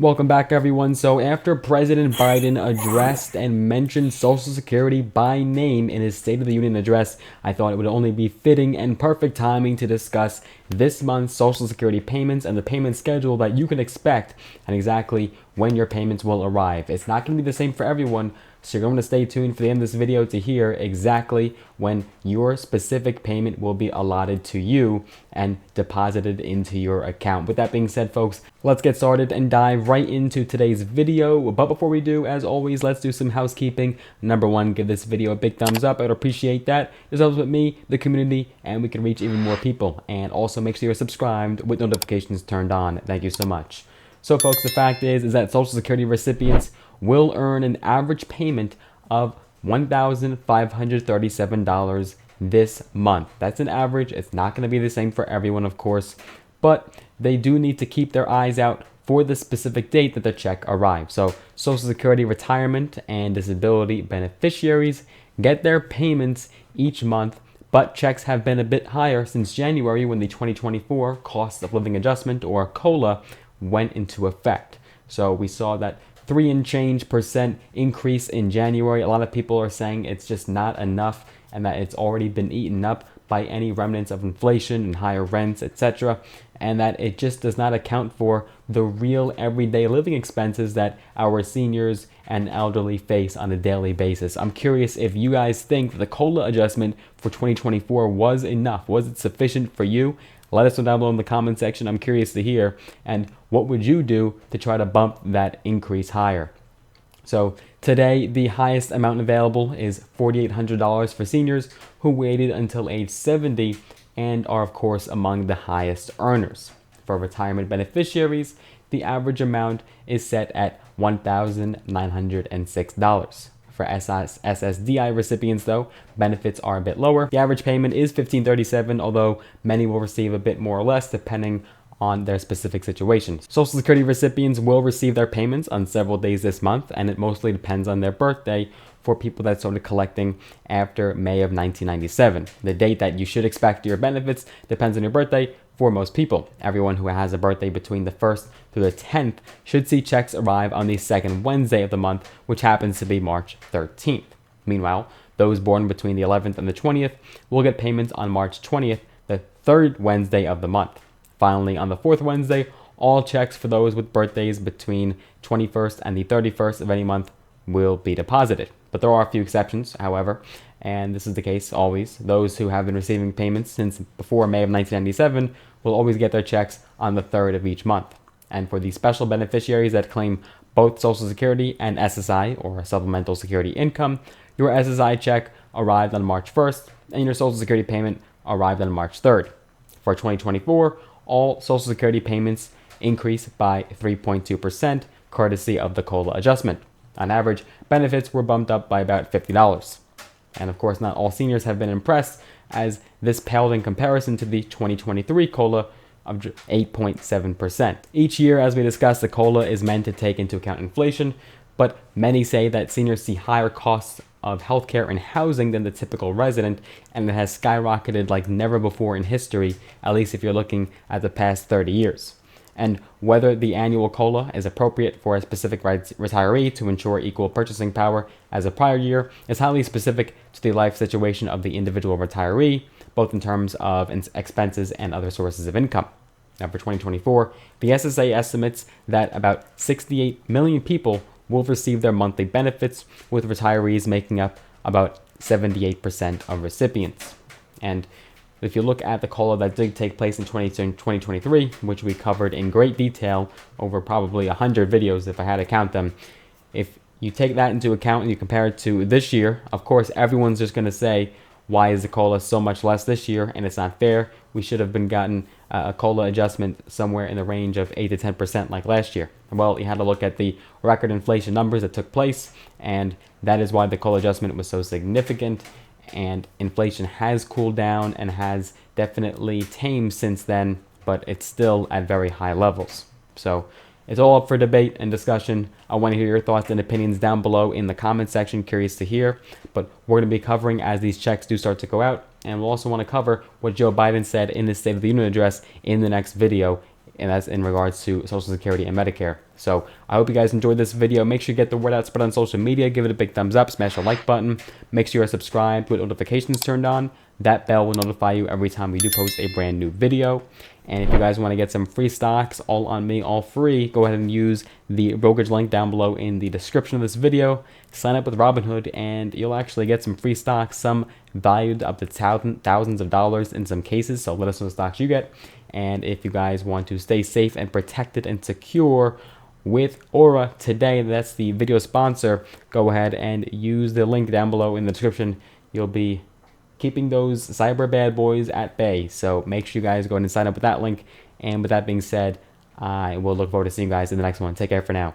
Welcome back, everyone. So after President Biden addressed and mentioned Social Security by name in his State of the Union address, I thought it would only be fitting and perfect timing to discuss this month's Social Security payments and the payment schedule that you can expect and exactly when your payments will arrive. It's not going to be the same for everyone, so you're going to stay tuned for the end of this video to hear exactly when your specific payment will be allotted to you and deposited into your account. With that being said, folks, let's get started and dive right into today's video. But before we do, as always, let's do some housekeeping. Number one, give this video a big thumbs up. I'd appreciate that. This helps with me, the community, and we can reach even more people. And also make sure you're subscribed with notifications turned on. Thank you so much. So folks, the fact is that Social Security recipients will earn an average payment of $1,537 this month. That's an average. It's not going to be the same for everyone, of course, but they do need to keep their eyes out for the specific date that the check arrives. So Social Security retirement and disability beneficiaries get their payments each month, but checks have been a bit higher since January when the 2024 cost of living adjustment, or COLA, went into effect. So we saw that 3 and change % increase in January. A lot of people are saying it's just not enough and that it's already been eaten up by any remnants of inflation and higher rents, etc., and that it just does not account for the real everyday living expenses that our seniors and elderly face on a daily basis. I'm curious if you guys think that the COLA adjustment for 2024 was enough. Was it sufficient for you? Let us know down below in the comment section. I'm curious to hear. And what would you do to try to bump that increase higher? So today, the highest amount available is $4,800 for seniors who waited until age 70 and are, of course, among the highest earners. For retirement beneficiaries, the average amount is set at $1,906. For SSDI recipients, though, benefits are a bit lower. The average payment is $1,537, although many will receive a bit more or less depending on their specific situation. Social Security recipients will receive their payments on several days this month, and it mostly depends on their birthday for people that started collecting after May of 1997. The date that you should expect your benefits depends on your birthday for most people. Everyone who has a birthday between the 1st through the 10th should see checks arrive on the second Wednesday of the month, which happens to be March 13th. Meanwhile, those born between the 11th and the 20th will get payments on March 20th, the third Wednesday of the month. Finally, on the fourth Wednesday, all checks for those with birthdays between 21st and the 31st of any month will be deposited. But there are a few exceptions, however, and this is the case always. Those who have been receiving payments since before May of 1997 will always get their checks on the 3rd of each month. And for the special beneficiaries that claim both Social Security and SSI, or Supplemental Security Income, your SSI check arrived on March 1st and your Social Security payment arrived on March 3rd. For 2024, all Social Security payments increase by 3.2%, courtesy of the COLA adjustment. On average, benefits were bumped up by about $50. And of course, not all seniors have been impressed, as this paled in comparison to the 2023 COLA of 8.7%. Each year, as we discussed, the COLA is meant to take into account inflation, but many say that seniors see higher costs of healthcare and housing than the typical resident, and it has skyrocketed like never before in history, at least if you're looking at the past 30 years. And whether the annual COLA is appropriate for a specific retiree to ensure equal purchasing power as a prior year is highly specific to the life situation of the individual retiree, both in terms of expenses and other sources of income. Now, for 2024, the SSA estimates that about 68 million people will receive their monthly benefits, with retirees making up about 78% of recipients. And if you look at the COLA that did take place in 2023, which we covered in great detail over probably 100 videos if I had to count them, if you take that into account and you compare it to this year, of course, everyone's just going to say, why is the COLA so much less this year? And it's not fair. We should have been gotten a COLA adjustment somewhere in the range of 8 to 10% like last year. Well, you had to look at the record inflation numbers that took place, and that is why the COLA adjustment was so significant. And inflation has cooled down and has definitely tamed since then, but it's still at very high levels. So it's all up for debate and discussion. I want to hear your thoughts and opinions down below in the comment section. Curious to hear. But we're going to be covering as these checks do start to go out. And we'll also want to cover what Joe Biden said in his State of the Union address in the next video and that's in regards to Social Security and Medicare. So I hope you guys enjoyed this video. Make sure you get the word out, spread on social media, give it a big thumbs up, smash the like button, make sure you're subscribed with notifications turned on. That bell will notify you every time we do post a brand new video. And if you guys want to get some free stocks, all on me, all free, go ahead and use the brokerage link down below in the description of this video. Sign up with Robinhood and you'll actually get some free stocks, some valued up to thousands of dollars in some cases. So let us know the stocks you get. And if you guys want to stay safe and protected and secure with Aura today, that's the video sponsor, go ahead and use the link down below in the description. You'll be keeping those cyber bad boys at bay. So make sure you guys go ahead and sign up with that link. And with that being said, I will look forward to seeing you guys in the next one. Take care for now.